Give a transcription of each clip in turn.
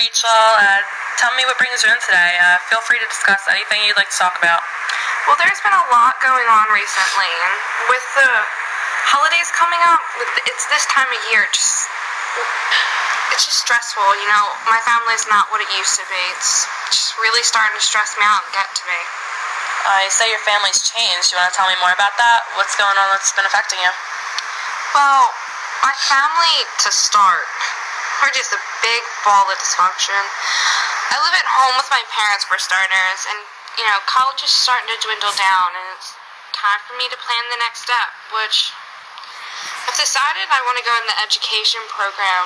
Rachel. Tell me what brings you in today. Feel free to discuss anything you'd like to talk about. Well, there's been a lot going on recently, and with the holidays coming up, it's this time of year, it's just stressful, you know. My family's not what it used to be. It's just really starting to stress me out and get to me. You say your family's changed. You want to tell me more about that? What's going on that's been affecting you? Well, my family, to start, we're just a big ball of dysfunction. I live at home with my parents, for starters, and, you know, college is starting to dwindle down, and it's time for me to plan the next step, which I've decided I want to go in the education program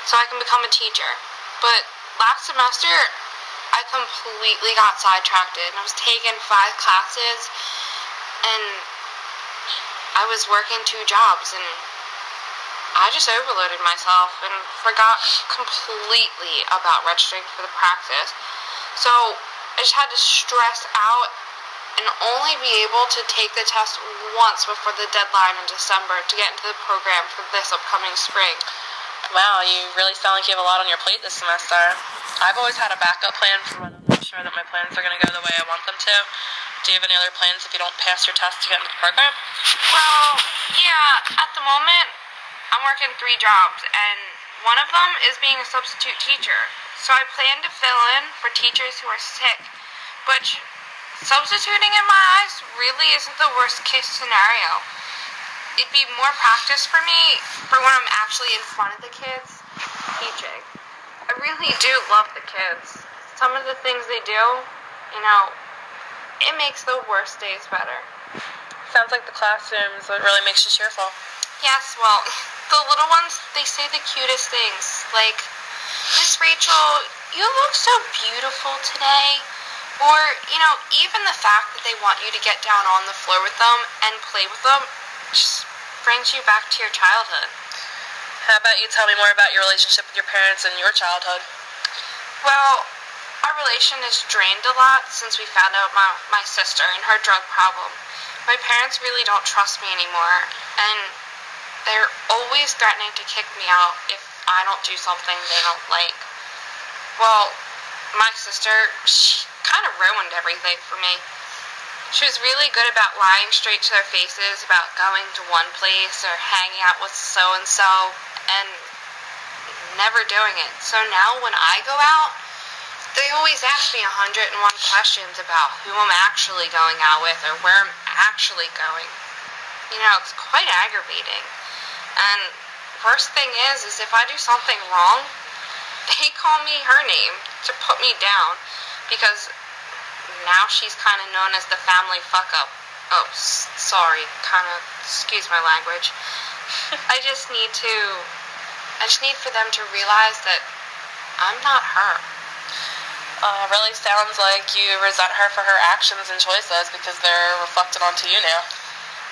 so I can become a teacher. But last semester, I completely got sidetracked, and I was taking 5 classes, and I was working 2 jobs, and I just overloaded myself and forgot completely about registering for the practice. So I just had to stress out and only be able to take the test once before the deadline in December to get into the program for this upcoming spring. Wow, you really sound like you have a lot on your plate this semester. I've always had a backup plan for when I'm not sure that my plans are going to go the way I want them to. Do you have any other plans if you don't pass your test to get into the program? Well, yeah, at the moment, I'm working 3 jobs, and one of them is being a substitute teacher. So I plan to fill in for teachers who are sick, which substituting in my eyes really isn't the worst case scenario. It'd be more practice for me for when I'm actually in front of the kids teaching. I really do love the kids. Some of the things they do, you know, it makes the worst days better. Sounds like the classroom's what really makes you cheerful. Yes, well, the little ones, they say the cutest things, like, "Miss Rachel, you look so beautiful today." Or, you know, even the fact that they want you to get down on the floor with them and play with them just brings you back to your childhood. How about you tell me more about your relationship with your parents and your childhood? Well, our relation has drained a lot since we found out my sister and her drug problem. My parents really don't trust me anymore, and they're always threatening to kick me out if I don't do something they don't like. Well, my sister, she kind of ruined everything for me. She was really good about lying straight to their faces about going to one place or hanging out with so-and-so and never doing it. So now when I go out, they always ask me 101 questions about who I'm actually going out with or where I'm actually going. You know, it's quite aggravating. And worst thing is if I do something wrong, they call me her name to put me down because now she's kind of known as the family fuck-up. Oh, sorry, kind of, excuse my language. I just need for them to realize that I'm not her. Really sounds like you resent her for her actions and choices because they're reflected onto you now.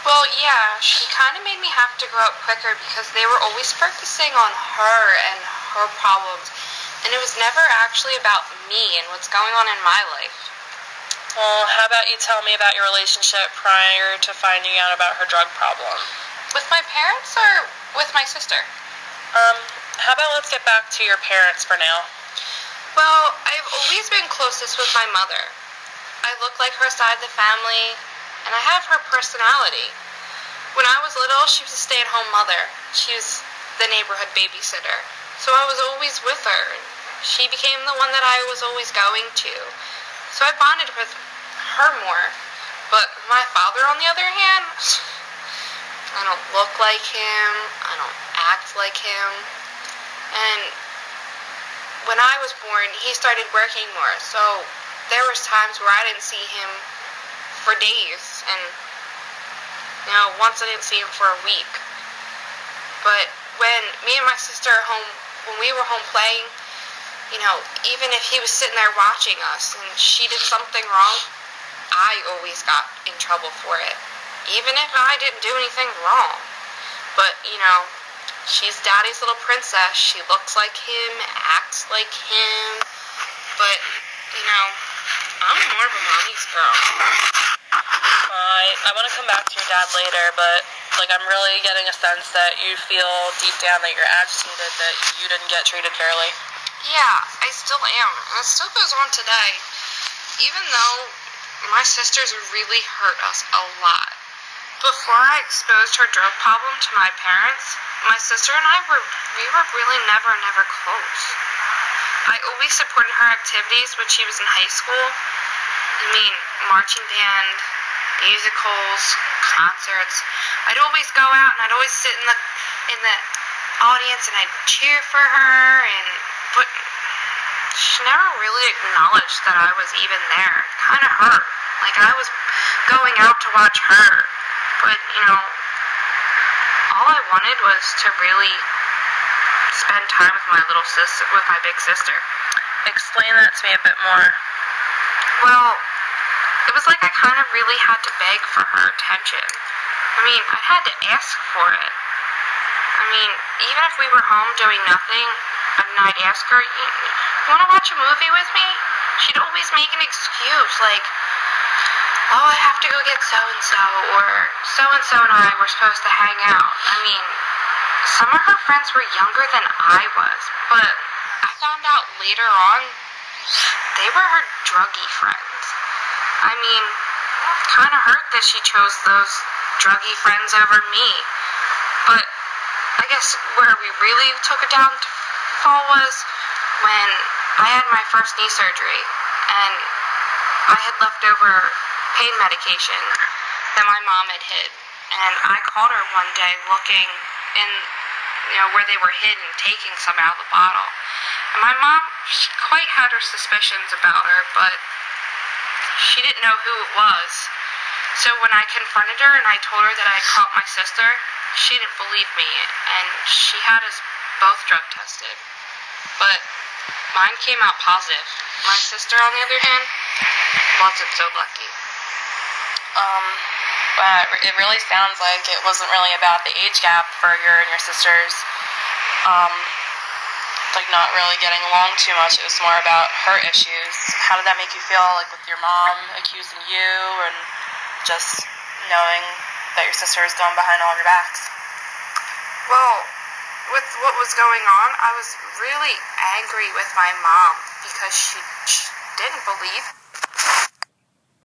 Well, yeah, she kind of made me have to grow up quicker because they were always focusing on her and her problems, and it was never actually about me and what's going on in my life. Well, how about you tell me about your relationship prior to finding out about her drug problem? With my parents or with my sister? How about let's get back to your parents for now? Well, I've always been closest with my mother. I look like her side of the family, and I have her personality. When I was little, she was a stay-at-home mother. She was the neighborhood babysitter. So I was always with her, and she became the one that I was always going to. So I bonded with her more. But my father, on the other hand, I don't look like him, I don't act like him, and when I was born, he started working more, so there was times where I didn't see him for days, and, you know, once I didn't see him for a week. But when me and my sister when we were home playing, you know, even if he was sitting there watching us and she did something wrong, I always got in trouble for it, even if I didn't do anything wrong. But, you know, she's daddy's little princess. She looks like him, acts like him, but, you know, I'm more of a mommy's girl. I want to come back to your dad later, but, like, I'm really getting a sense that you feel deep down that you're agitated that you didn't get treated fairly. Yeah, I still am. And it still goes on today. Even though my sisters really hurt us a lot. Before I exposed her drug problem to my parents, my sister and we were really never close. I always supported her activities when she was in high school. I mean, marching band, musicals, concerts. I'd always go out and I'd always sit in the audience and I'd cheer for her, but she never really acknowledged that I was even there. It kind of hurt. Like I was going out to watch her, but all I wanted was to really spend time with my little sister, with my big sister. Explain that to me a bit more. Well, it was like I kind of really had to beg for her attention. I mean, I had to ask for it. I mean, even if we were home doing nothing, and I'd ask her, you want to watch a movie with me? She'd always make an excuse, like, oh, I have to go get so-and-so, or so-and-so and I were supposed to hang out. I mean, some of her friends were younger than I was, but I found out later on they were her druggy friends. I mean, kind of hurt that she chose those druggy friends over me. But I guess where we really took a downfall was when I had my first knee surgery, and I had leftover pain medication that my mom had hid. And I called her one day looking in, where they were hidden, taking some out of the bottle. And my mom, she quite had her suspicions about her, but she didn't know who it was. So when I confronted her and I told her that I had caught my sister, she didn't believe me, and she had us both drug tested. But mine came out positive. My sister, on the other hand, wasn't so lucky. Wow, it really sounds like it wasn't really about the age gap for you and your sisters. Like not really getting along too much. It was more about her issues. How did that make you feel, like with your mom accusing you and just knowing that your sister is going behind all of your backs? Well, with what was going on, I was really angry with my mom because she didn't believe